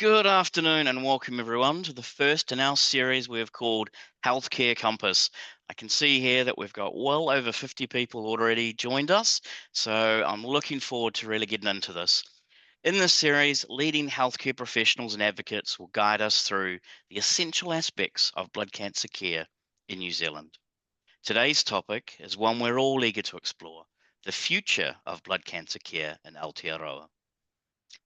Good afternoon and welcome everyone to the first in our series we have called Healthcare Compass. I can see here that we've got well over 50 people already joined us, so I'm looking forward to really getting into this. In this series, leading healthcare professionals and advocates will guide us through the essential aspects of blood cancer care in New Zealand. Today's topic is one we're all eager to explore, the future of blood cancer care in Aotearoa.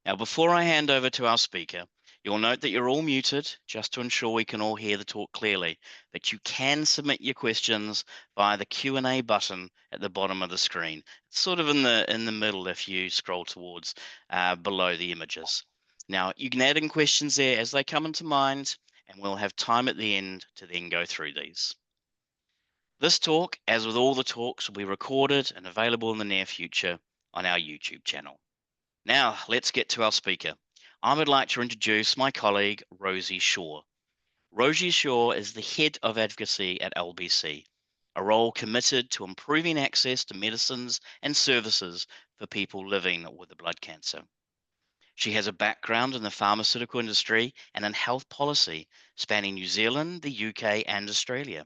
Now, before I hand over to our speaker, you'll note that you're all muted just to ensure we can all hear the talk clearly, but you can submit your questions via the Q&A button at the bottom of the screen. It's sort of in the middle if you scroll towards below the images. Now, you can add in questions there as they come into mind, and we'll have time at the end to then go through these. This talk, as with all the talks, will be recorded and available in the near future on our YouTube channel. Now, let's get to our speaker. I would like to introduce my colleague, Rosie Shaw. Rosie Shaw is the Head of Advocacy at LBC, a role committed to improving access to medicines and services for people living with blood cancer. She has a background in the pharmaceutical industry and in health policy, spanning New Zealand, the UK, and Australia,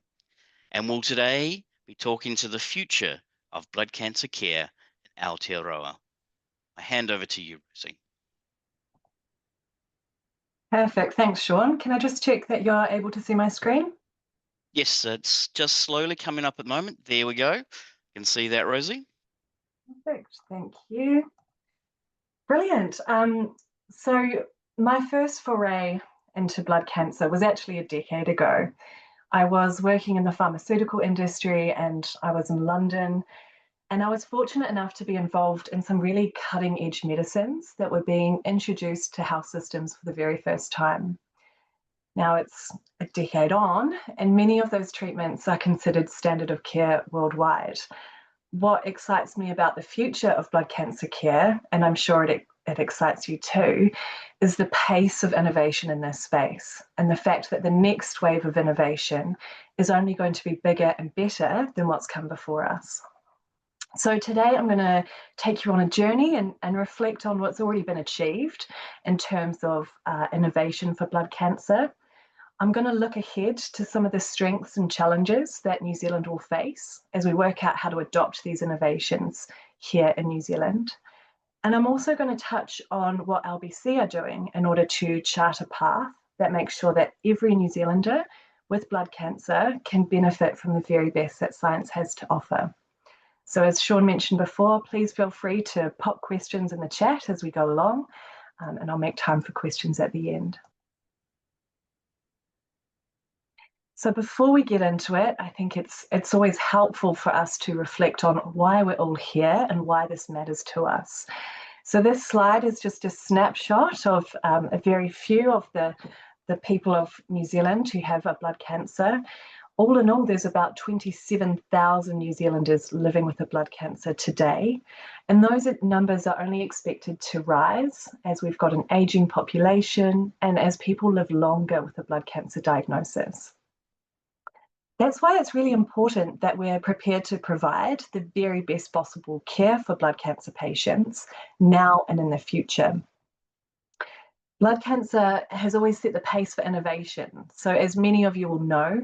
and will today be talking to the future of blood cancer care in Aotearoa. I hand over to you, Rosie. Perfect. Thanks, Sean. Can I just check that you're able to see my screen? Yes, it's just slowly coming up at the moment. There we go. You can see that, Rosie. Perfect. Thank you. Brilliant. So my first foray into blood cancer was actually a decade ago. I was working in the pharmaceutical industry and I was in London, and I was fortunate enough to be involved in some really cutting edge medicines that were being introduced to health systems for the very first time. Now it's a decade on, and many of those treatments are considered standard of care worldwide. What excites me about the future of blood cancer care, and I'm sure it excites you too, is the pace of innovation in this space and the fact that the next wave of innovation is only going to be bigger and better than what's come before us. So today I'm going to take you on a journey and reflect on what's already been achieved in terms of innovation for blood cancer. I'm going to look ahead to some of the strengths and challenges that New Zealand will face as we work out how to adopt these innovations here in New Zealand. And I'm also going to touch on what LBC are doing in order to chart a path that makes sure that every New Zealander with blood cancer can benefit from the very best that science has to offer. So as Sean mentioned before, please feel free to pop questions in the chat as we go along, and I'll make time for questions at the end. So before we get into it, I think it's always helpful for us to reflect on why we're all here and why this matters to us. So this slide is just a snapshot of a very few of the people of New Zealand who have a blood cancer. All in all, there's about 27,000 New Zealanders living with a blood cancer today, and those numbers are only expected to rise as we've got an aging population and as people live longer with a blood cancer diagnosis. That's why it's really important that we're prepared to provide the very best possible care for blood cancer patients now and in the future. Blood cancer has always set the pace for innovation. So as many of you will know,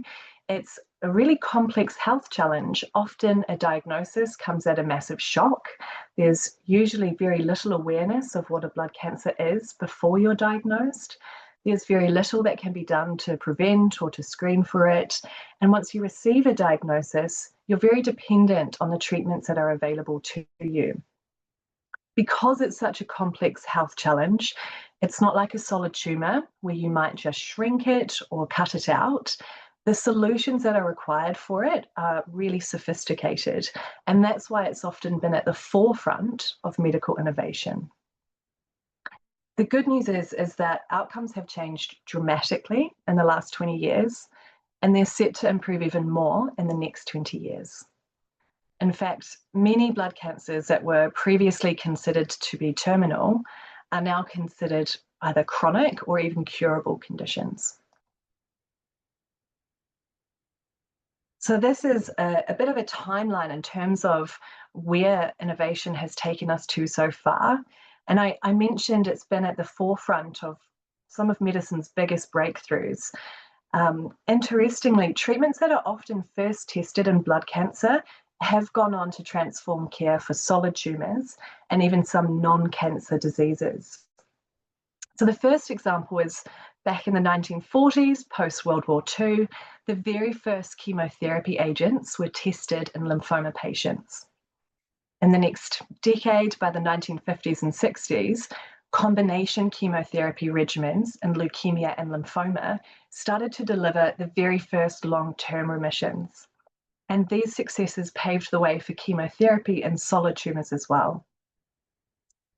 it's a really complex health challenge. Often a diagnosis comes at a massive shock. There's usually very little awareness of what a blood cancer is before you're diagnosed. There's very little that can be done to prevent or to screen for it. And once you receive a diagnosis, you're very dependent on the treatments that are available to you. Because it's such a complex health challenge, it's not like a solid tumor where you might just shrink it or cut it out. The solutions that are required for it are really sophisticated, and that's why it's often been at the forefront of medical innovation. The good news is that outcomes have changed dramatically in the last 20 years, and they're set to improve even more in the next 20 years. In fact, many blood cancers that were previously considered to be terminal are now considered either chronic or even curable conditions. So this is a bit of a timeline in terms of where innovation has taken us to so far. And I mentioned it's been at the forefront of some of medicine's biggest breakthroughs. Interestingly, treatments that are often first tested in blood cancer have gone on to transform care for solid tumours and even some non-cancer diseases. So the first example is back in the 1940s, post-World War II, the very first chemotherapy agents were tested in lymphoma patients. In the next decade, by the 1950s and 60s, combination chemotherapy regimens in leukemia and lymphoma started to deliver the very first long-term remissions. And these successes paved the way for chemotherapy in solid tumours as well.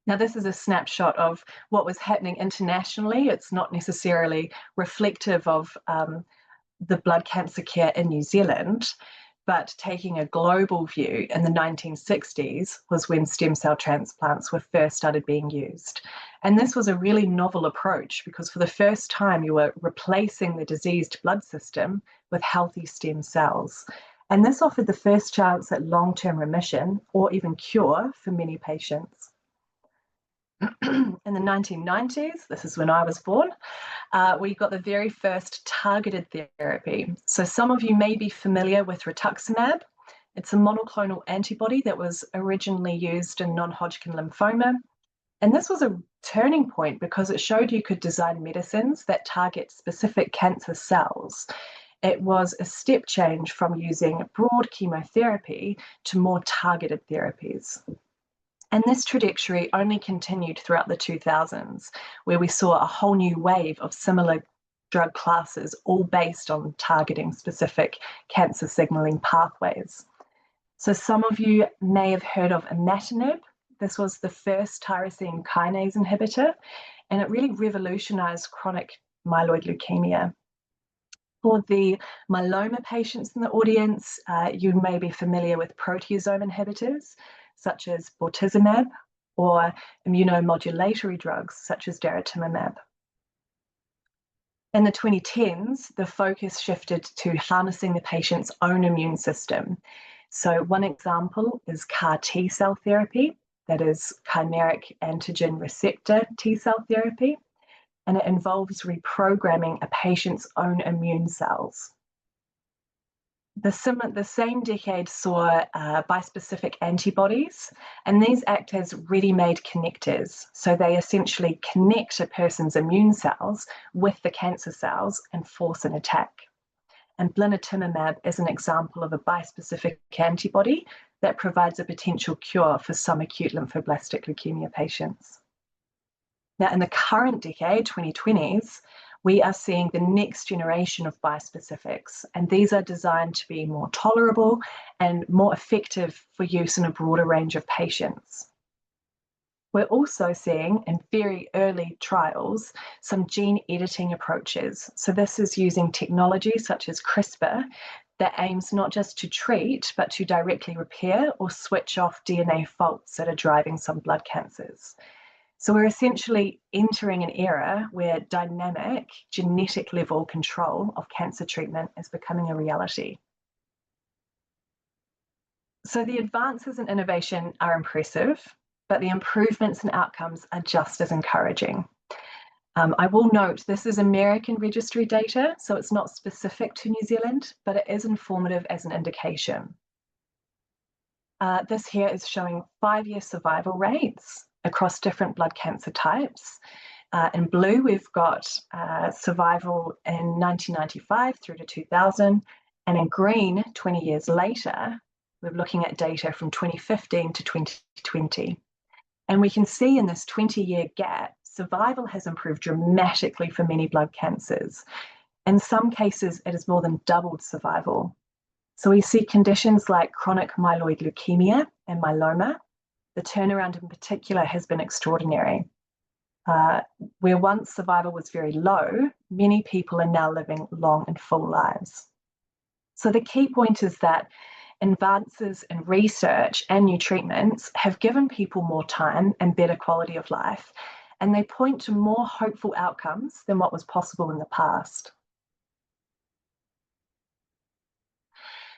Now, this is a snapshot of what was happening internationally. It's not necessarily reflective of the blood cancer care in New Zealand, but taking a global view, in the 1960s was when stem cell transplants were first started being used. And this was a really novel approach because for the first time you were replacing the diseased blood system with healthy stem cells. And this offered the first chance at long-term remission or even cure for many patients. In the 1990s, this is when I was born, we got the very first targeted therapy. So some of you may be familiar with rituximab. It's a monoclonal antibody that was originally used in non-Hodgkin lymphoma. And this was a turning point because it showed you could design medicines that target specific cancer cells. It was a step change from using broad chemotherapy to more targeted therapies. And this trajectory only continued throughout the 2000s, where we saw a whole new wave of similar drug classes, all based on targeting specific cancer signaling pathways. So some of you may have heard of imatinib. This was the first tyrosine kinase inhibitor, and it really revolutionized chronic myeloid leukemia. For the myeloma patients in the audience, you may be familiar with proteasome inhibitors, such as bortezomib, or immunomodulatory drugs, such as daratumumab. In the 2010s, the focus shifted to harnessing the patient's own immune system. So one example is CAR T cell therapy, that is chimeric antigen receptor T cell therapy, and it involves reprogramming a patient's own immune cells. The same decade saw bispecific antibodies, and these act as ready-made connectors. So they essentially connect a person's immune cells with the cancer cells and force an attack. And blinatumomab is an example of a bispecific antibody that provides a potential cure for some acute lymphoblastic leukemia patients. Now, in the current decade, 2020s, we are seeing the next generation of bispecifics, and these are designed to be more tolerable and more effective for use in a broader range of patients. We're also seeing in very early trials some gene editing approaches. So this is using technology such as CRISPR that aims not just to treat, but to directly repair or switch off DNA faults that are driving some blood cancers. So we're essentially entering an era where dynamic genetic level control of cancer treatment is becoming a reality. So the advances in innovation are impressive, but the improvements in outcomes are just as encouraging. I will note this is American registry data, so it's not specific to New Zealand, but it is informative as an indication. This here is showing 5-year survival rates across different blood cancer types. In blue, we've got survival in 1995 through to 2000, and in green, 20 years later, we're looking at data from 2015 to 2020. And we can see in this 20-year gap, survival has improved dramatically for many blood cancers. In some cases, it has more than doubled survival. So we see conditions like chronic myeloid leukemia and myeloma. The turnaround in particular has been extraordinary. Where once survival was very low, many people are now living long and full lives. So the key point is that advances in research and new treatments have given people more time and better quality of life, and they point to more hopeful outcomes than what was possible in the past.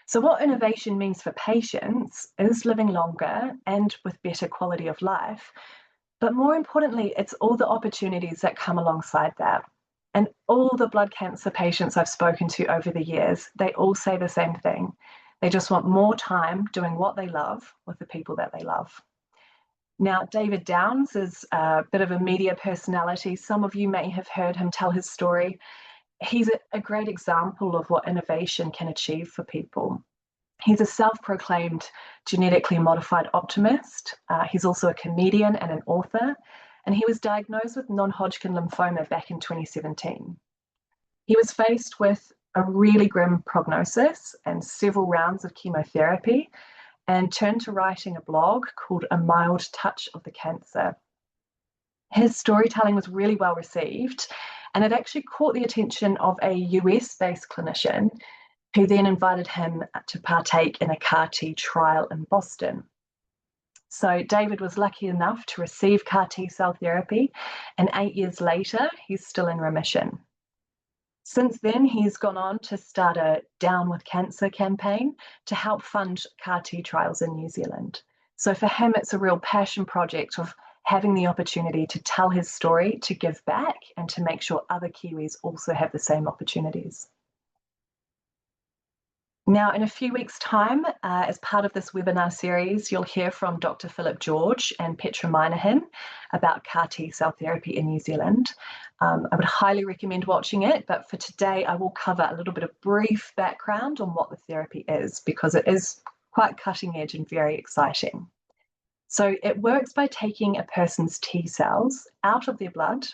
So what innovation means for patients is living longer and with better quality of life, But more importantly, it's all the opportunities that come alongside that. And all the blood cancer patients I've spoken to over the years, they all say the same thing. They just want more time doing what they love with the people that they love. Now, David Downs is a bit of a media personality. Some of you may have heard him tell his story. He's a great example of what innovation can achieve for people. He's a self-proclaimed genetically modified optimist. He's also a comedian and an author, and he was diagnosed with non-Hodgkin lymphoma back in 2017. He was faced with a really grim prognosis and several rounds of chemotherapy, and turned to writing a blog called A Mild Touch of the Cancer. His storytelling was really well received, and it actually caught the attention of a US-based clinician who then invited him to partake in a CAR-T trial in Boston. So David was lucky enough to receive CAR-T cell therapy, and 8 years later, he's still in remission. Since then, he's gone on to start a Down with Cancer campaign to help fund CAR-T trials in New Zealand. So for him, it's a real passion project of having the opportunity to tell his story, to give back, and to make sure other Kiwis also have the same opportunities. Now, in a few weeks' time, as part of this webinar series, you'll hear from Dr. Philip George and Petra Minahan about CAR-T cell therapy in New Zealand. I would highly recommend watching it, but for today, I will cover a little bit of brief background on what the therapy is, because it is quite cutting edge and very exciting. So it works by taking a person's T cells out of their blood,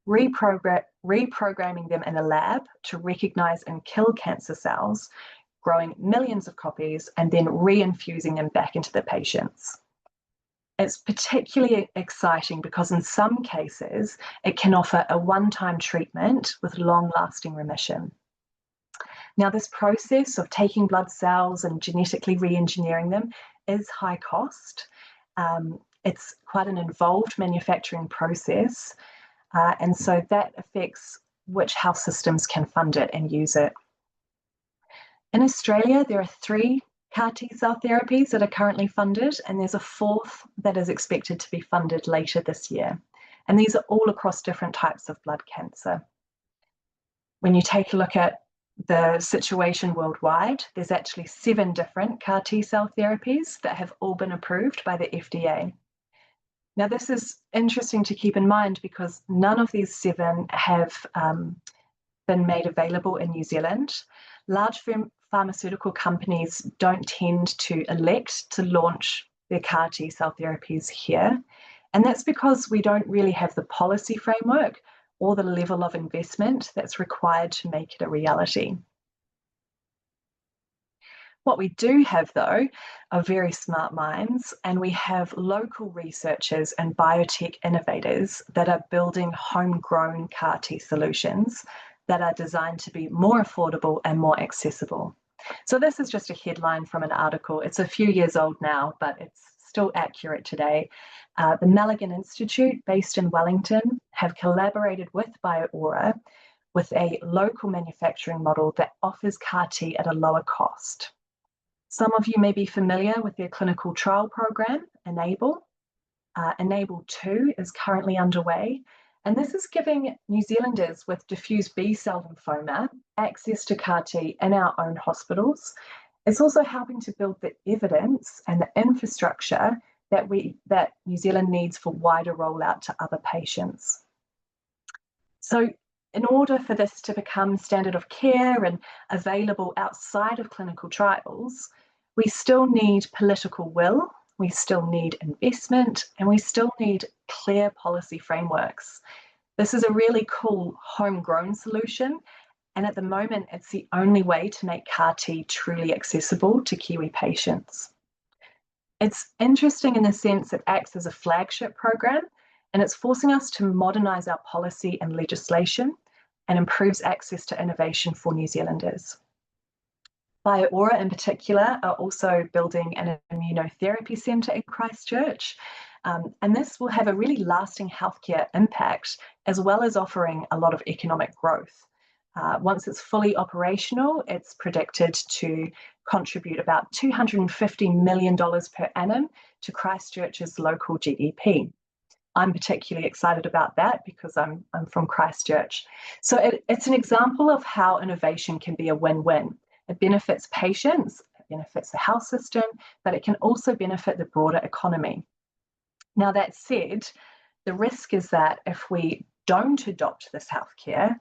reprogramming them in a lab to recognize and kill cancer cells, growing millions of copies, and then reinfusing them back into the patients. It's particularly exciting because in some cases, it can offer a one-time treatment with long-lasting remission. Now, this process of taking blood cells and genetically re-engineering them is high cost. It's quite an involved manufacturing process, and so that affects which health systems can fund it and use it. In Australia, there are 3 CAR-T cell therapies that are currently funded, and there's a 4th that is expected to be funded later this year. And these are all across different types of blood cancer. When you take a look at the situation worldwide, there's actually 7 different CAR-T cell therapies that have all been approved by the FDA. Now, this is interesting to keep in mind because none of these 7 have been made available in New Zealand. Large pharmaceutical companies don't tend to elect to launch their CAR-T cell therapies here. And that's because we don't really have the policy framework or the level of investment that's required to make it a reality. What we do have, though, are very smart minds, and we have local researchers and biotech innovators that are building homegrown CAR-T solutions that are designed to be more affordable and more accessible. So this is just a headline from an article. It's a few years old now, but it's still accurate today. The Mulligan Institute, based in Wellington, have collaborated with Aotearoa with a local manufacturing model that offers CAR-T at a lower cost. Some of you may be familiar with their clinical trial program, Enable. Enable 2 is currently underway, and this is giving New Zealanders with diffuse B-cell lymphoma access to CAR-T in our own hospitals. It's also helping to build the evidence and the infrastructure that New Zealand needs for wider rollout to other patients. So in order for this to become standard of care and available outside of clinical trials, we still need political will, we still need investment, and we still need clear policy frameworks. This is a really cool homegrown solution, and at the moment, it's the only way to make CAR-T truly accessible to Kiwi patients. It's interesting in the sense it acts as a flagship program, and it's forcing us to modernise our policy and legislation and improves access to innovation for New Zealanders. Aotearoa in particular are also building an immunotherapy centre in Christchurch, and this will have a really lasting healthcare impact as well as offering a lot of economic growth. Once it's fully operational, it's predicted to contribute about $250 million per annum to Christchurch's local GDP. I'm particularly excited about that because I'm from Christchurch. So it's an example of how innovation can be a win-win. It benefits patients, it benefits the health system, but it can also benefit the broader economy. Now, that said, the risk is that if we don't adopt this healthcare,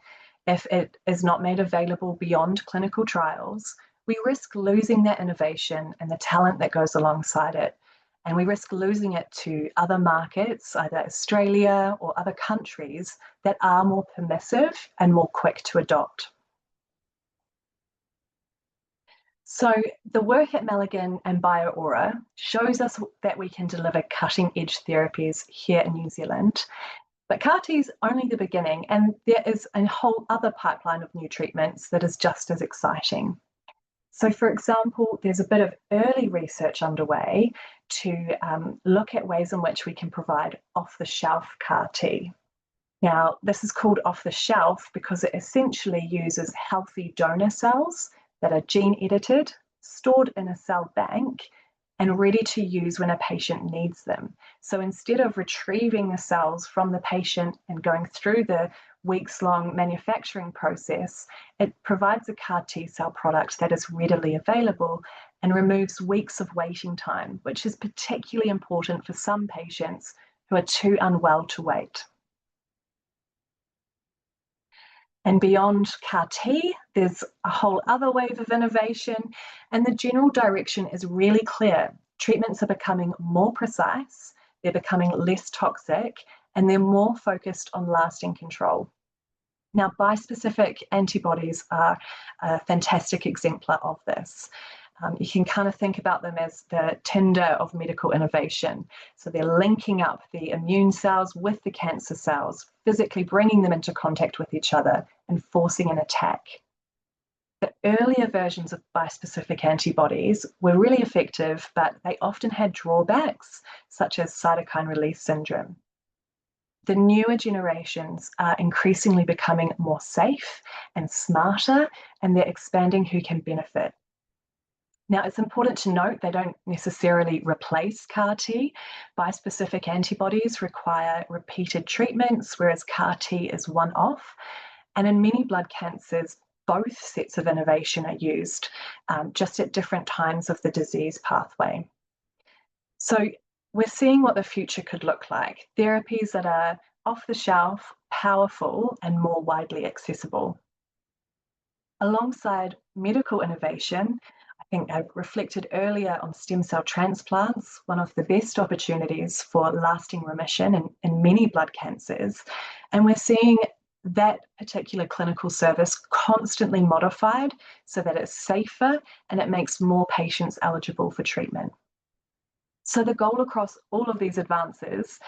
if it is not made available beyond clinical trials, we risk losing that innovation and the talent that goes alongside it. And we risk losing it to other markets, either Australia or other countries that are more permissive and more quick to adopt. So the work at Mulligan and Aotearoa shows us that we can deliver cutting-edge therapies here in New Zealand. But CAR-T is only the beginning, and there is a whole other pipeline of new treatments that is just as exciting. So, for example, there's a bit of early research underway to look at ways in which we can provide off-the-shelf CAR-T. Now, this is called off-the-shelf because it essentially uses healthy donor cells that are gene-edited, stored in a cell bank, and ready to use when a patient needs them. So instead of retrieving the cells from the patient and going through the weeks-long manufacturing process, it provides a CAR T cell product that is readily available and removes weeks of waiting time, which is particularly important for some patients who are too unwell to wait. And beyond CAR-T, there's a whole other wave of innovation, and the general direction is really clear. Treatments are becoming more precise, they're becoming less toxic, and they're more focused on lasting control. Now, bispecific antibodies are a fantastic exemplar of this. You can kind of think about them as the Tinder of medical innovation. So they're linking up the immune cells with the cancer cells, physically bringing them into contact with each other and forcing an attack. The earlier versions of bispecific antibodies were really effective, but they often had drawbacks, such as cytokine release syndrome. The newer generations are increasingly becoming more safe and smarter, and they're expanding who can benefit. Now, it's important to note they don't necessarily replace CAR-T. Bispecific antibodies require repeated treatments, whereas CAR-T is one-off. And in many blood cancers, both sets of innovation are used, just at different times of the disease pathway. So we're seeing what the future could look like, therapies that are off the shelf, powerful, and more widely accessible. Alongside medical innovation, I think I reflected earlier on stem cell transplants, one of the best opportunities for lasting remission in many blood cancers. And we're seeing that particular clinical service constantly modified so that it's safer and it makes more patients eligible for treatment. So the goal across all of these advances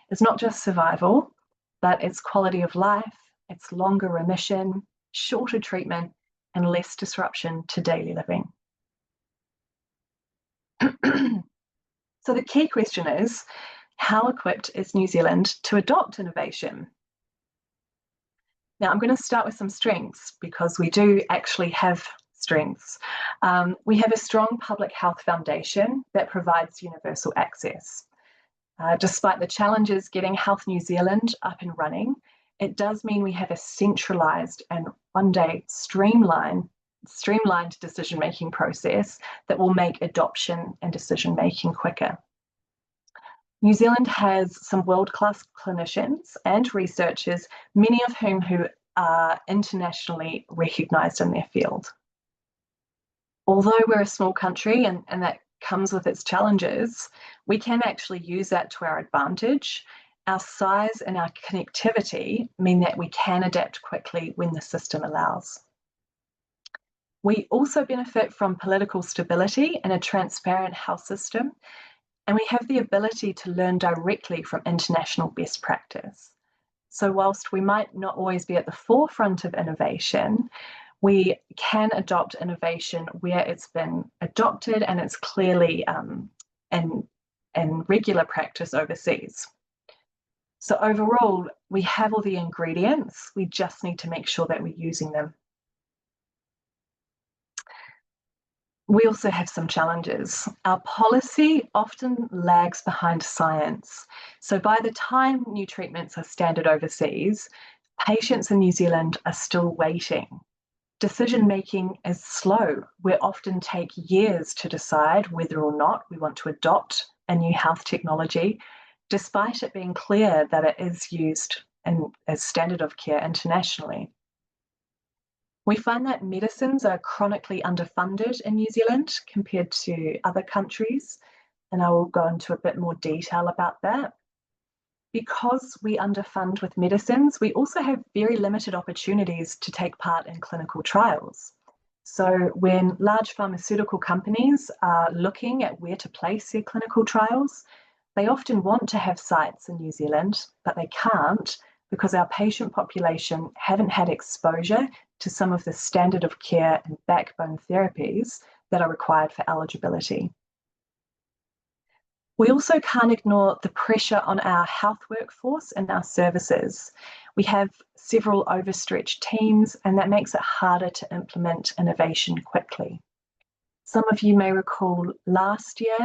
is not just survival, but it's quality of life, it's longer remission, shorter treatment, and less disruption to daily living. So the key question is, how equipped is New Zealand to adopt innovation? Now, I'm going to start with some strengths because we do actually have strengths. We have a strong public health foundation that provides universal access. Despite the challenges getting Health New Zealand up and running, it does mean we have a centralised and one day streamlined decision-making process that will make adoption and decision-making quicker. New Zealand has some world-class clinicians and researchers, many of whom who are internationally recognised in their field. Although we're a small country and that comes with its challenges, we can actually use that to our advantage. Our size and our connectivity mean that we can adapt quickly when the system allows. We also benefit from political stability and a transparent health system, and we have the ability to learn directly from international best practice. So whilst we might not always be at the forefront of innovation, we can adopt innovation where it's been adopted and it's clearly in regular practice overseas. So overall, we have all the ingredients, we just need to make sure that we're using them. we also have some challenges. Our policy often lags behind science. So by the time new treatments are standard overseas, patients in New Zealand are still waiting. Decision making is slow. We often take years to decide whether or not we want to adopt a new health technology, despite it being clear that it is used as standard of care internationally. We find that medicines are chronically underfunded in New Zealand compared to other countries, and I will go into a bit more detail about that. Because we underfund with medicines, we also have very limited opportunities to take part in clinical trials. So when large pharmaceutical companies are looking at where to place their clinical trials, they often want to have sites in New Zealand, but they can't because our patient population haven't had exposure to some of the standard of care and backbone therapies that are required for eligibility. We also can't ignore the pressure on our health workforce and our services. We have several overstretched teams, and that makes it harder to implement innovation quickly. Some of you may recall last year,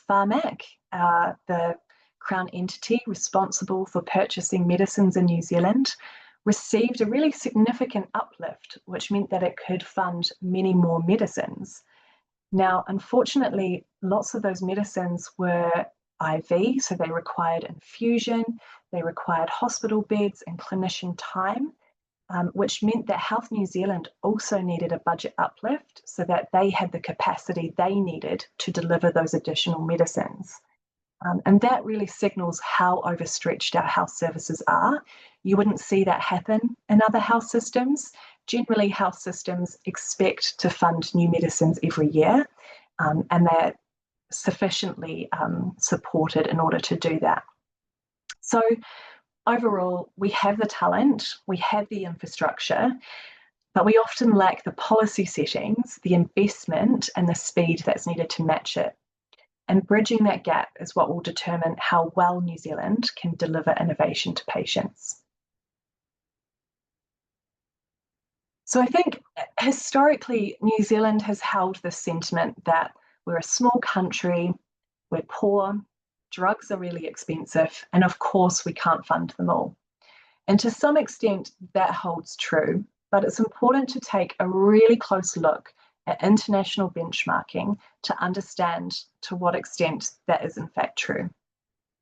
Pharmac, the Crown entity responsible for purchasing medicines in New Zealand, received a really significant uplift, which meant that it could fund many more medicines. Now, unfortunately, lots of those medicines were IV, so they required infusion, they required hospital beds and clinician time, which meant that Health New Zealand also needed a budget uplift so that they had the capacity they needed to deliver those additional medicines. And that really signals how overstretched our health services are. You wouldn't see that happen in other health systems. Generally, health systems expect to fund new medicines every year, and they're sufficiently supported in order to do that. So overall, we have the talent, we have the infrastructure, but we often lack the policy settings, the investment, and the speed that's needed to match it. And bridging that gap is what will determine how well New Zealand can deliver innovation to patients. So I think historically, New Zealand has held this sentiment that we're a small country, we're poor, drugs are really expensive, and of course we can't fund them all. And to some extent, that holds true, but it's important to take a really close look at international benchmarking to understand to what extent that is in fact true.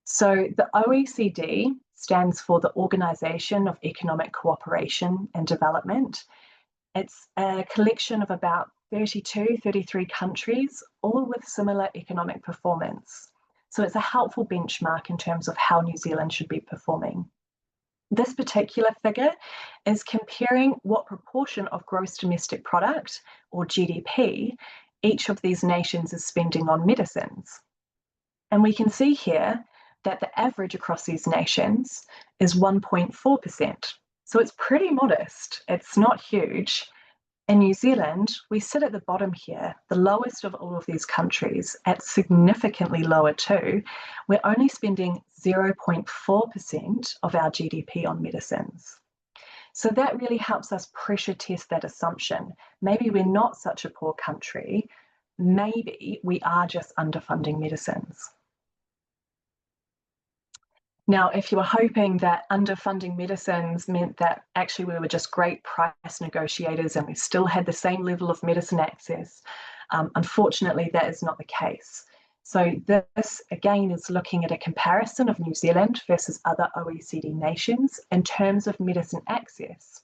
So the OECD stands for the Organisation of Economic Cooperation and Development. It's a collection of about 32, 33 countries, all with similar economic performance. So it's a helpful benchmark in terms of how New Zealand should be performing. This particular figure is comparing what proportion of gross domestic product, or GDP, each of these nations is spending on medicines. And we can see here that the average across these nations is 1.4%. So it's pretty modest, it's not huge. In New Zealand, we sit at the bottom here, the lowest of all of these countries, at significantly lower too. We're only spending 0.4% of our GDP on medicines. So that really helps us pressure test that assumption. Maybe we're not such a poor country, maybe we are just underfunding medicines. Now, if you were hoping that underfunding medicines meant that actually we were just great price negotiators and we still had the same level of medicine access, unfortunately, that is not the case. So this, again, is looking at a comparison of New Zealand versus other OECD nations in terms of medicine access.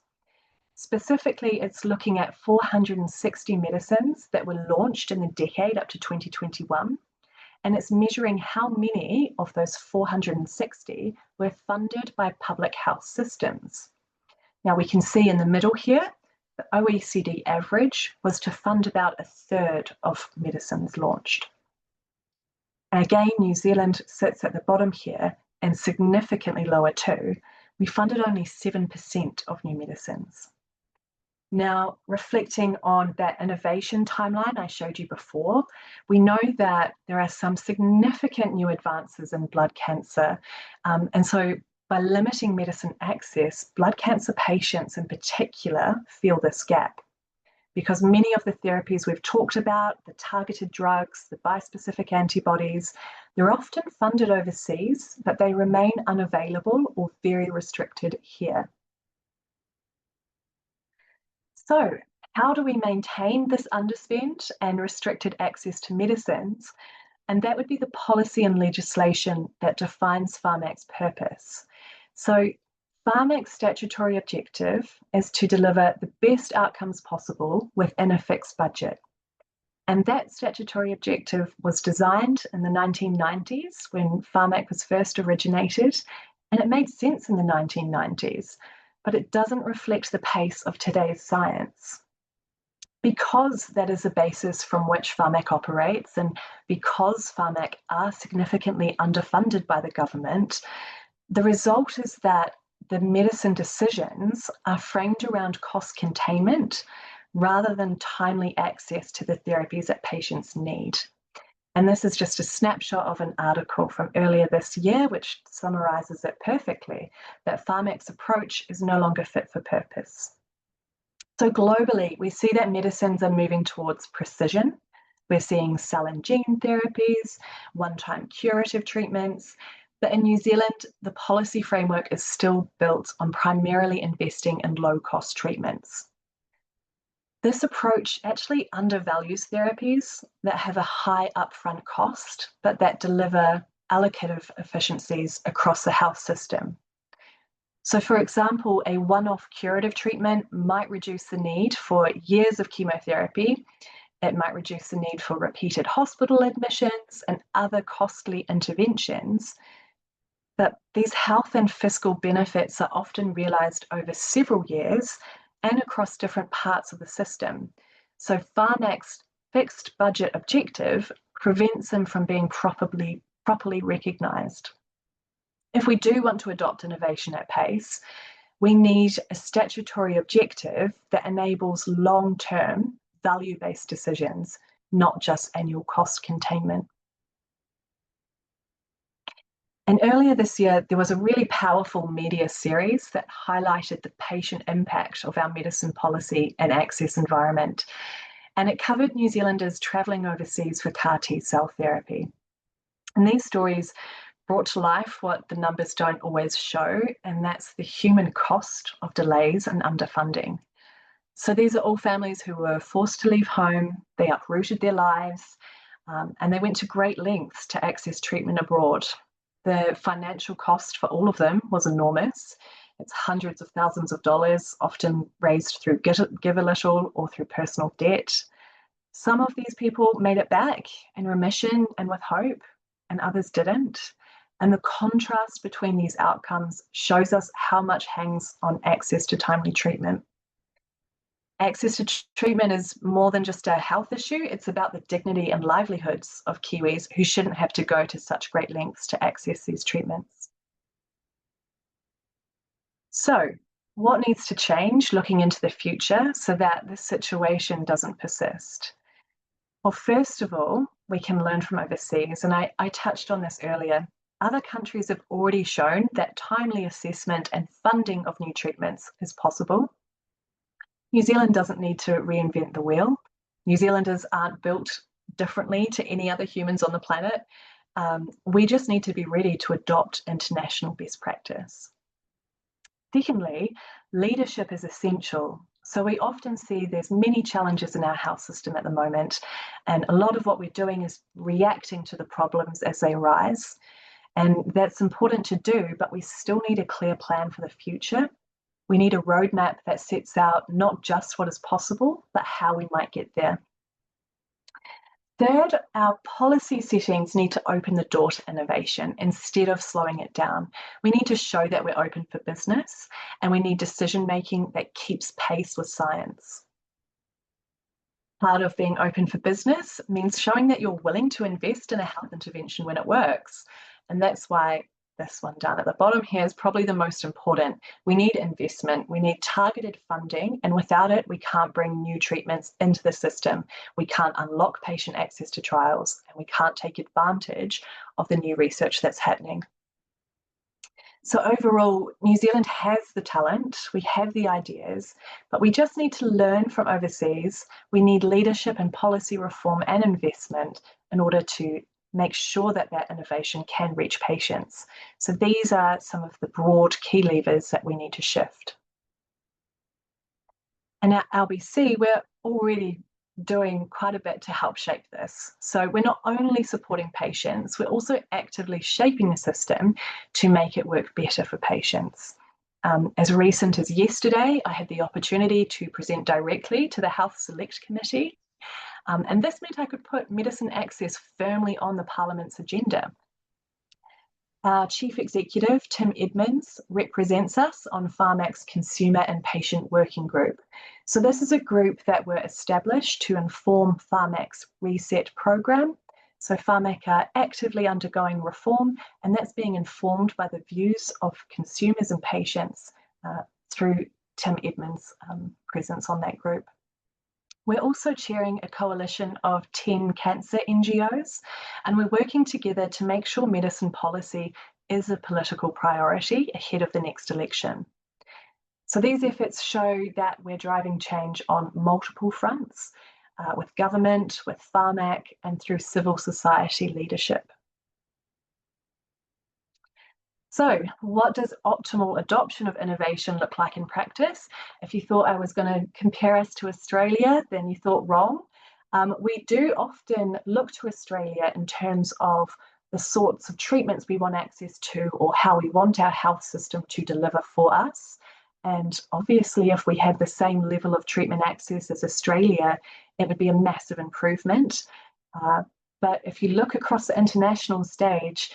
Specifically, it's looking at 460 medicines that were launched in the decade up to 2021. And it's measuring how many of those 460 were funded by public health systems. Now we can see in the middle here, the OECD average was to fund about 1/3 of medicines launched. And again, New Zealand sits at the bottom here and significantly lower too. We funded only 7% of new medicines. Now, reflecting on that innovation timeline I showed you before, we know that there are some significant new advances in blood cancer. And so by limiting medicine access, blood cancer patients in particular feel this gap. because many of the therapies we've talked about, the targeted drugs, the bispecific antibodies, they're often funded overseas, but they remain unavailable or very restricted here. So, how do we maintain this underspent and restricted access to medicines? And that would be the policy and legislation that defines Pharmac's purpose. So Pharmac's statutory objective is to deliver the best outcomes possible within a fixed budget. And that statutory objective was designed in the 1990s when Pharmac was first originated, and it made sense in the 1990s, but it doesn't reflect the pace of today's science. Because that is the basis from which Pharmac operates, and because Pharmac are significantly underfunded by the government, the result is that the medicine decisions are framed around cost containment rather than timely access to the therapies that patients need. And this is just a snapshot of an article from earlier this year, which summarizes it perfectly, that Pharmac's approach is no longer fit for purpose. So globally, we see that medicines are moving towards precision. We're seeing cell and gene therapies, one-time curative treatments, but in New Zealand, the policy framework is still built on primarily investing in low-cost treatments. This approach actually undervalues therapies that have a high upfront cost, but that deliver allocative efficiencies across the health system. So, for example, a one-off curative treatment might reduce the need for years of chemotherapy. It might reduce the need for repeated hospital admissions and other costly interventions. But these health and fiscal benefits are often realized over several years and across different parts of the system. So Pharmac's fixed budget objective prevents them from being properly recognized. If we do want to adopt innovation at pace, we need a statutory objective that enables long-term value-based decisions, not just annual cost containment. And earlier this year, there was a really powerful media series that highlighted the patient impact of our medicine policy and access environment. And it covered New Zealanders travelling overseas for CAR T-cell therapy. And these stories brought to life what the numbers don't always show, and that's the human cost of delays and underfunding. So these are all families who were forced to leave home, they uprooted their lives, and they went to great lengths to access treatment abroad. The financial cost for all of them was enormous. It's hundreds of thousands of dollars, often raised through Give a Little or through personal debt. Some of these people made it back in remission and with hope, and others didn't. And the contrast between these outcomes shows us how much hangs on access to timely treatment. Access to treatment is more than just a health issue. It's about the dignity and livelihoods of Kiwis who shouldn't have to go to such great lengths to access these treatments. So, what needs to change looking into the future so that this situation doesn't persist? Well, first of all, we can learn from overseas, and I touched on this earlier. Other countries have already shown that timely assessment and funding of new treatments is possible. New Zealand doesn't need to reinvent the wheel. New Zealanders aren't built differently to any other humans on the planet. We just need to be ready to adopt international best practice. Secondly, leadership is essential. So we often see there's many challenges in our health system at the moment, and a lot of what we're doing is reacting to the problems as they arise. And that's important to do, but we still need a clear plan for the future. We need a roadmap that sets out not just what is possible, but how we might get there. Third, our policy settings need to open the door to innovation instead of slowing it down. We need to show that we're open for business, and we need decision-making that keeps pace with science. Part of being open for business means showing that you're willing to invest in a health intervention when it works. And that's why this one down at the bottom here is probably the most important. We need investment, we need targeted funding, and without it, we can't bring new treatments into the system. We can't unlock patient access to trials, and we can't take advantage of the new research that's happening. So overall, New Zealand has the talent, we have the ideas, but we just need to learn from overseas. We need leadership and policy reform and investment in order to make sure that that innovation can reach patients. So these are some of the broad key levers that we need to shift. And at LBC, we're already doing quite a bit to help shape this. So we're not only supporting patients, we're also actively shaping the system to make it work better for patients. As recent as yesterday, I had the opportunity to present directly to the Health Select Committee, and this meant I could put medicine access firmly on the Parliament's agenda. Our Chief Executive, Tim Edmonds, represents us on Pharmac's Consumer and Patient Working Group. So this is a group that were established to inform Pharmac's Reset program. So Pharmac are actively undergoing reform, and that's being informed by the views of consumers and patients through Tim Edmonds' presence on that group. We're also chairing a coalition of 10 cancer NGOs, and we're working together to make sure medicine policy is a political priority ahead of the next election. So these efforts show that we're driving change on multiple fronts, with government, with Pharmac, and through civil society leadership. So what does optimal adoption of innovation look like in practice? If you thought I was going to compare us to Australia, then you thought wrong. We do often look to Australia in terms of the sorts of treatments we want access to or how we want our health system to deliver for us. And obviously, if we had the same level of treatment access as Australia, it would be a massive improvement. But if you look across the international stage,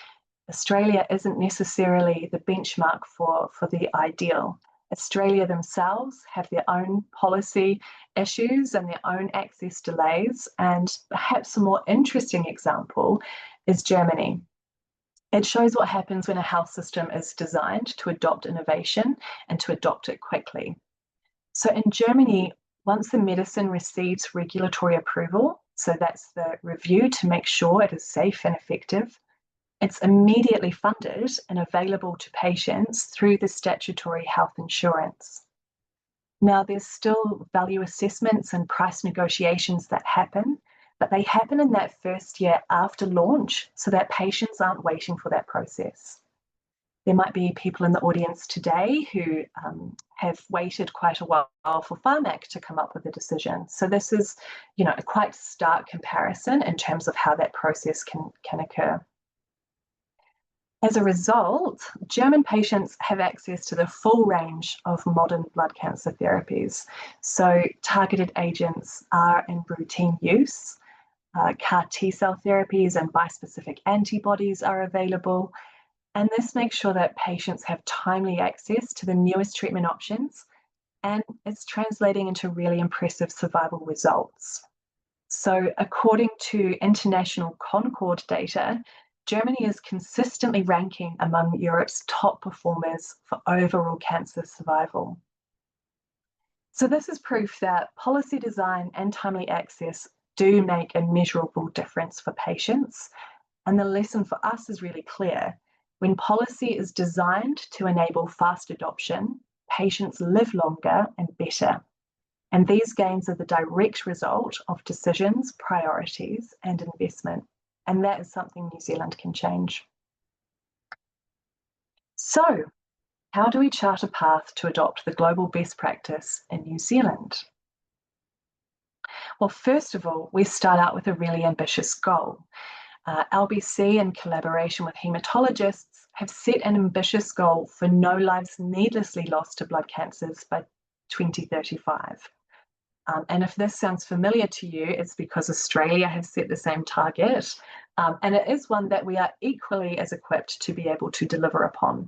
Australia isn't necessarily the benchmark for the ideal. Australia themselves have their own policy issues and their own access delays, and perhaps a more interesting example is Germany. It shows what happens when a health system is designed to adopt innovation and to adopt it quickly. So in Germany, once the medicine receives regulatory approval, so that's the review to make sure it is safe and effective, it's immediately funded and available to patients through the statutory health insurance. Now, there's still value assessments and price negotiations that happen, but they happen in that first year after launch so that patients aren't waiting for that process. There might be people in the audience today who have waited quite a while for Pharmac to come up with a decision. So this is, a quite stark comparison in terms of how that process can occur. As a result, German patients have access to the full range of modern blood cancer therapies. So targeted agents are in routine use. CAR T-cell therapies and bispecific antibodies are available. And this makes sure that patients have timely access to the newest treatment options, and it's translating into really impressive survival results. So according to international Concord data, Germany is consistently ranking among Europe's top performers for overall cancer survival. So this is proof that policy design and timely access do make a measurable difference for patients. And the lesson for us is really clear. When policy is designed to enable fast adoption, patients live longer and better. And these gains are the direct result of decisions, priorities, and investment. And that is something New Zealand can change. So, how do we chart a path to adopt the global best practice in New Zealand? Well, first of all, we start out with a really ambitious goal. LBC, in collaboration with haematologists, have set an ambitious goal for no lives needlessly lost to blood cancers by 2035. And if this sounds familiar to you, it's because Australia has set the same target, and it is one that we are equally as equipped to be able to deliver upon.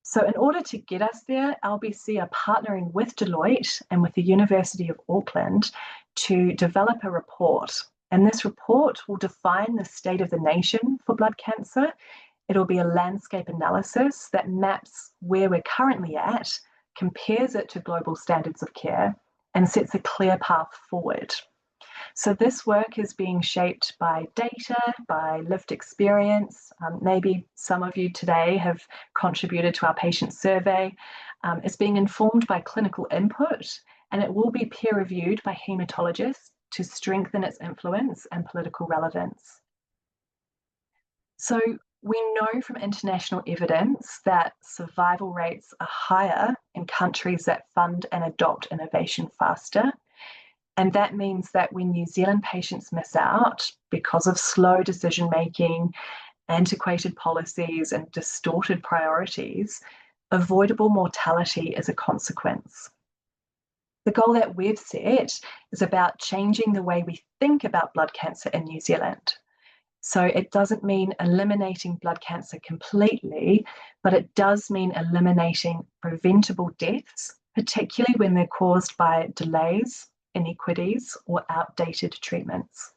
So in order to get us there, LBC are partnering with Deloitte and with the University of Auckland to develop a report. And this report will define the state of the nation for blood cancer. It'll be a landscape analysis that maps where we're currently at, compares it to global standards of care, and sets a clear path forward. So this work is being shaped by data, by lived experience. Maybe some of you today have contributed to our patient survey. It's being informed by clinical input, and it will be peer reviewed by haematologists to strengthen its influence and political relevance. So we know from international evidence that survival rates are higher in countries that fund and adopt innovation faster. And that means that when New Zealand patients miss out because of slow decision making, antiquated policies, and distorted priorities, avoidable mortality is a consequence. The goal that we've set is about changing the way we think about blood cancer in New Zealand. So it doesn't mean eliminating blood cancer completely, but it does mean eliminating preventable deaths, particularly when they're caused by delays, inequities, or outdated treatments.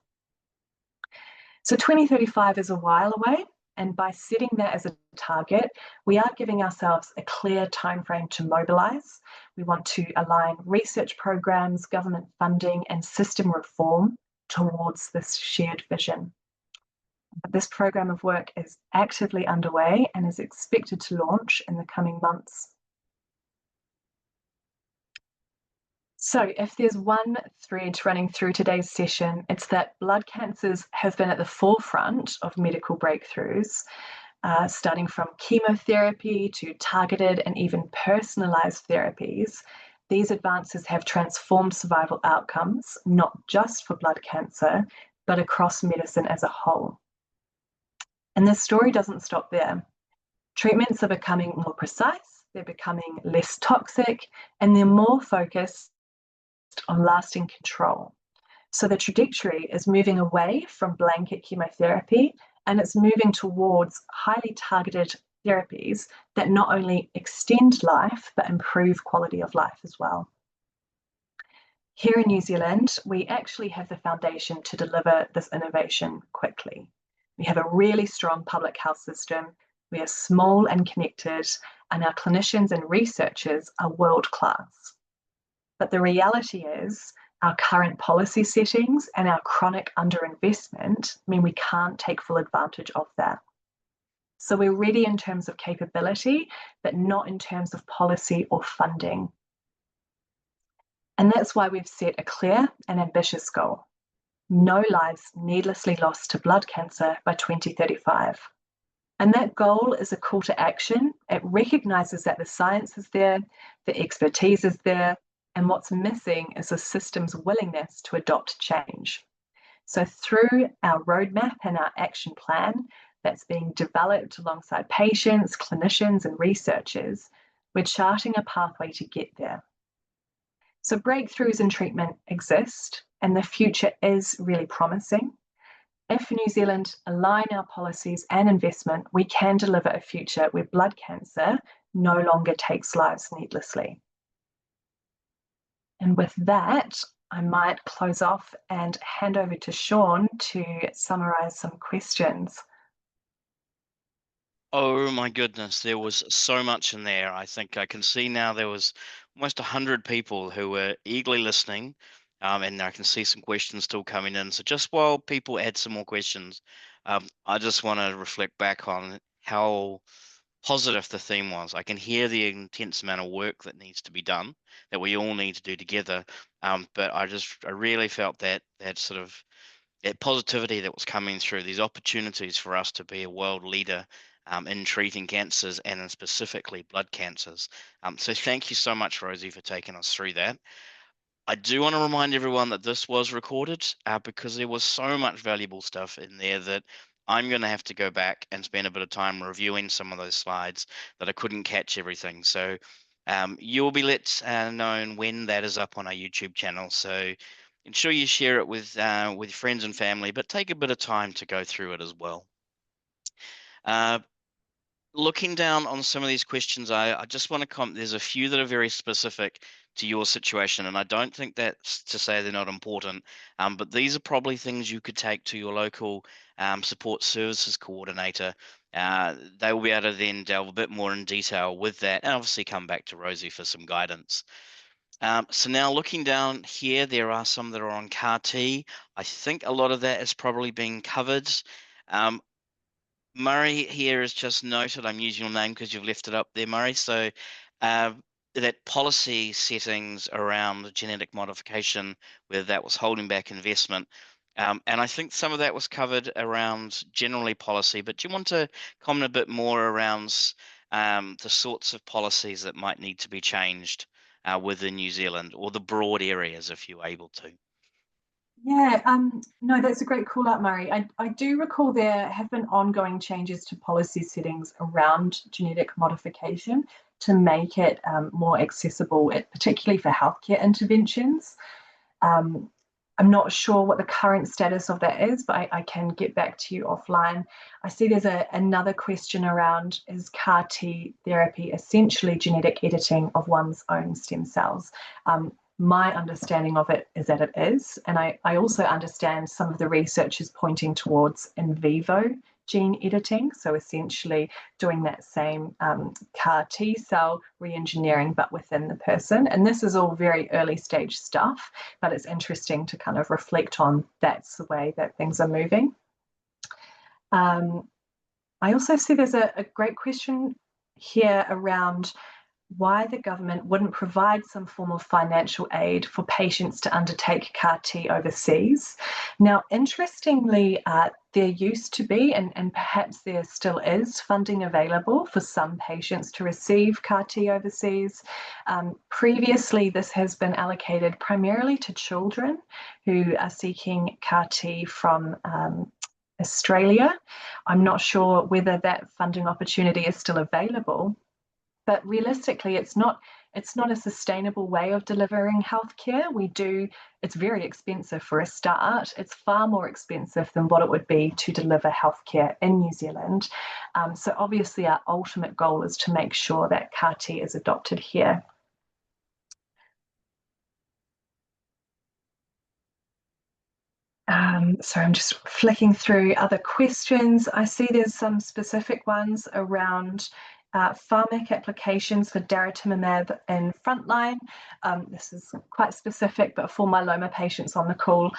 So 2035 is a while away, and by setting that as a target, we are giving ourselves a clear timeframe to mobilise. We want to align research programs, government funding, and system reform towards this shared vision. This program of work is actively underway and is expected to launch in the coming months. So if there's one thread running through today's session, it's that blood cancers have been at the forefront of medical breakthroughs, starting from chemotherapy to targeted and even personalised therapies. These advances have transformed survival outcomes, not just for blood cancer, but across medicine as a whole. And this story doesn't stop there. Treatments are becoming more precise, they're becoming less toxic, and they're more focused on lasting control. So the trajectory is moving away from blanket chemotherapy, and it's moving towards highly targeted therapies that not only extend life, but improve quality of life as well. Here in New Zealand, we actually have the foundation to deliver this innovation quickly. We have a really strong public health system. We are small and connected, and our clinicians and researchers are world class. But the reality is, our current policy settings and our chronic underinvestment mean we can't take full advantage of that. So we're ready in terms of capability, but not in terms of policy or funding. And that's why we've set a clear and ambitious goal. No lives needlessly lost to blood cancer by 2035. And that goal is a call to action. It recognises that the science is there, the expertise is there, and what's missing is the system's willingness to adopt change. So through our roadmap and our action plan that's being developed alongside patients, clinicians, and researchers, we're charting a pathway to get there. So breakthroughs in treatment exist, and the future is really promising. If New Zealand align our policies and investment, we can deliver a future where blood cancer no longer takes lives needlessly. And with that, I might close off and hand over to Sean to summarise some questions. Oh my goodness, there was so much in there. I think I can see now there was almost 100 people who were eagerly listening, and I can see some questions still coming in. So just while people add some more questions, I just want to reflect back on how positive the theme was. I can hear the intense amount of work that needs to be done, that we all need to do together. But I really felt that sort of that positivity that was coming through, these opportunities for us to be a world leader in treating cancers and in specifically blood cancers. So thank you so much, Rosie, for taking us through that. I do want to remind everyone that this was recorded because there was so much valuable stuff in there that I'm going to have to go back and spend a bit of time reviewing some of those slides that I couldn't catch everything. So you'll be let known when that is up on our YouTube channel. So ensure you share it with friends and family, but take a bit of time to go through it as well. Looking down on some of these questions, I just want to comment. There's a few that are very specific to your situation, and I don't think that's to say they're not important, but these are probably things you could take to your local support services coordinator. They will be able to then delve a bit more in detail with that, and obviously come back to Rosie for some guidance. So now looking down here, there are some that are on CAR T. I think a lot of that is probably being covered. Um, Murray here is just noted, I'm using your name because you've left it up there, Murray. So uh, that policy settings around the genetic modification, whether that was holding back investment. And I think some of that was covered around generally policy, but do you want to comment a bit more around the sorts of policies that might need to be changed within New Zealand, or the broad areas if you're able to? Yeah, no, that's a great call out, Murray. I do recall there have been ongoing changes to policy settings around genetic modification to make it more accessible, particularly for healthcare interventions. Um, I'm not sure what the current status of that is, but I can get back to you offline. I see there's another question around, is CAR T therapy essentially genetic editing of one's own stem cells? My understanding of it is that it is, and I also understand some of the research is pointing towards in vivo gene editing, so essentially doing that same CAR T cell re-engineering but within the person. And this is all very early stage stuff, but it's interesting to kind of reflect on that's the way that things are moving. I also see there's a great question here around why the government wouldn't provide some form of financial aid for patients to undertake CAR T overseas. Now, interestingly, there used to be, and perhaps there still is, funding available for some patients to receive CAR T overseas. Previously, this has been allocated primarily to children who are seeking CAR T from Australia. I'm not sure whether that funding opportunity is still available, but realistically, it's not a sustainable way of delivering healthcare. It's very expensive for a start. It's far more expensive than what it would be to deliver healthcare in New Zealand. So obviously our ultimate goal is to make sure that CAR T is adopted here. So I'm just flicking through other questions. I see there's some specific ones around pharmac applications for daratumumab in frontline. This is quite specific, but for myeloma patients on the call,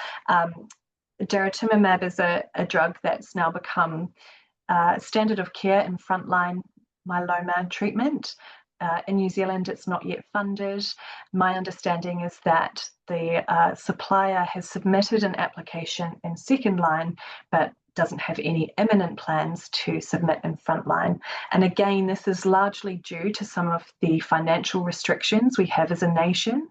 daratumumab is a drug that's now become standard of care in frontline myeloma treatment. In New Zealand, it's not yet funded. My understanding is that the supplier has submitted an application in second line, but doesn't have any imminent plans to submit in frontline. And again, this is largely due to some of the financial restrictions we have as a nation,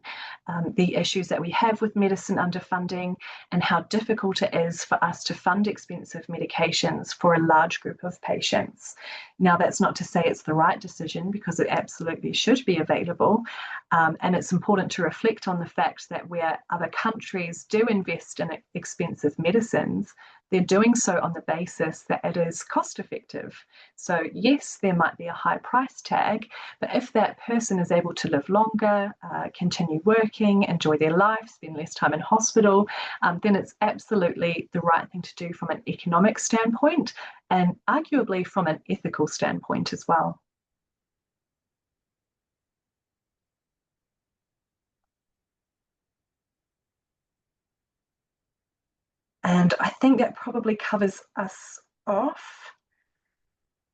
the issues that we have with medicine underfunding, and how difficult it is for us to fund expensive medications for a large group of patients. Now, that's not to say it's the right decision, because it absolutely should be available. And it's important to reflect on the fact that where other countries do invest in expensive medicines, they're doing so on the basis that it is cost effective. So yes, there might be a high price tag, but if that person is able to live longer, continue working, enjoy their life, spend less time in hospital, then it's absolutely the right thing to do from an economic standpoint, and arguably from an ethical standpoint as well. And I think that probably covers us off.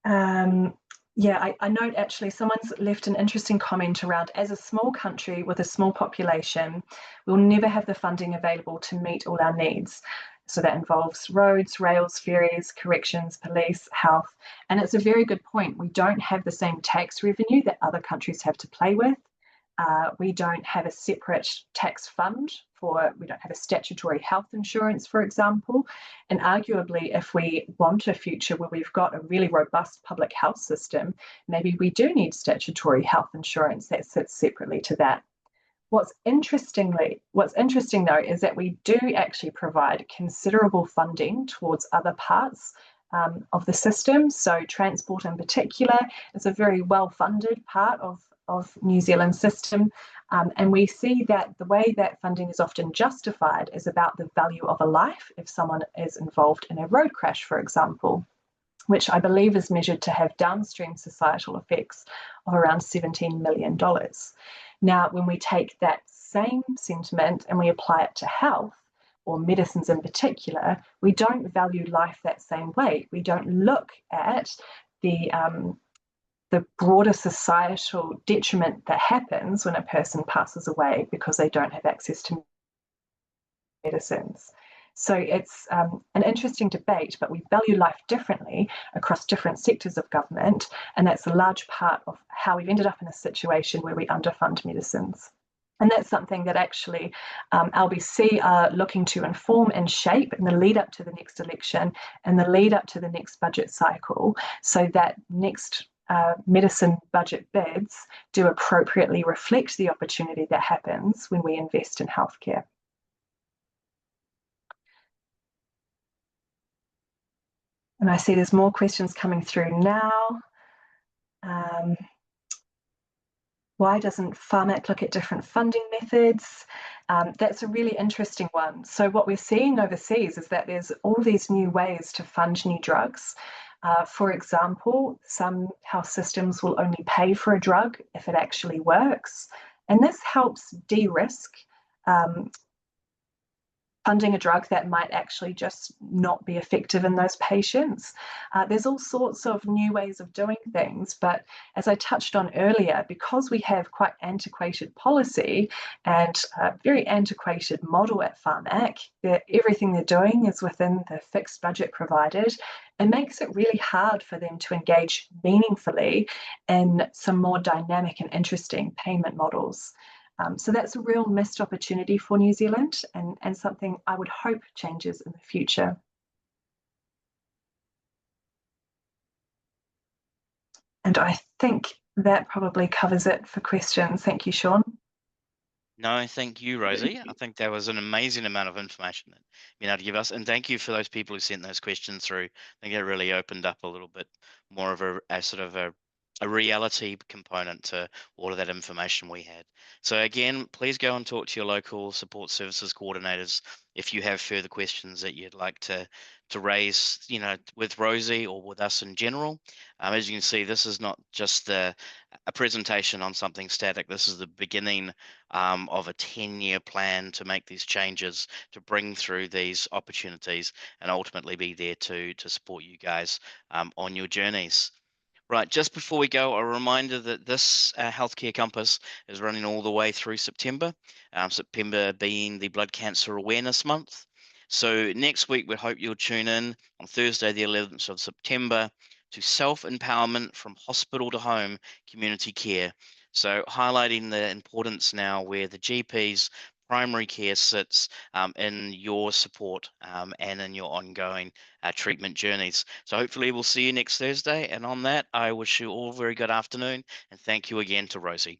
Yeah, I note actually someone's left an interesting comment around, as a small country with a small population, we'll never have the funding available to meet all our needs. So that involves roads, rails, ferries, corrections, police, health. And it's a very good point. We don't have the same tax revenue that other countries have to play with. We don't have a separate tax fund we don't have a statutory health insurance, for example. And arguably, if we want a future where we've got a really robust public health system, maybe we do need statutory health insurance that sits separately to that. What's interesting though is that we do actually provide considerable funding towards other parts of the system. So transport in particular is a very well-funded part of New Zealand's system. And we see that the way that funding is often justified is about the value of a life if someone is involved in a road crash, for example. which I believe is measured to have downstream societal effects of around $17 million. Now, when we take that same sentiment and we apply it to health, or medicines in particular, we don't value life that same way. We don't look at the broader societal detriment that happens when a person passes away because they don't have access to medicines. So it's an interesting debate, but we value life differently across different sectors of government, and that's a large part of how we've ended up in a situation where we underfund medicines. And that's something that actually LBC are looking to inform and shape in the lead up to the next election and the lead up to the next budget cycle, so that next medicine budget bids do appropriately reflect the opportunity that happens when we invest in healthcare. And I see there's more questions coming through now. Why doesn't Pharmac look at different funding methods? That's a really interesting one. So what we're seeing overseas is that there's all these new ways to fund new drugs. For example, some health systems will only pay for a drug if it actually works. And this helps de-risk funding a drug that might actually just not be effective in those patients. There's all sorts of new ways of doing things, but as I touched on earlier, because we have quite antiquated policy and a very antiquated model at Pharmac, everything they're doing is within the fixed budget provided. It makes it really hard for them to engage meaningfully in some more dynamic and interesting payment models. So that's a real missed opportunity for New Zealand, and something I would hope changes in the future. And I think that probably covers it for questions. Thank you, Sean. No, thank you, Rosie. I think that was an amazing amount of information that you've been able to give us. And thank you for those people who sent those questions through. I think it really opened up a little bit more of a sort of a reality component to all of that information we had. So again, please go and talk to your local support services coordinators if you have further questions that you'd like to raise, with Rosie or with us in general. As you can see, this is not just a presentation on something static. This is the beginning of a 10-year plan to make these changes, to bring through these opportunities, and ultimately be there to support you guys on your journeys. Right, just before we go, a reminder that this Healthcare Compass is running all the way through September, September being the Blood Cancer Awareness Month. So next week, we hope you'll tune in on Thursday, the 11th of September, to Self-Empowerment from Hospital to Home Community Care. So highlighting the importance now where the GP's primary care sits in your support and in your ongoing treatment journeys. So hopefully we'll see you next Thursday. And on that, I wish you all a very good afternoon, and thank you again to Rosie.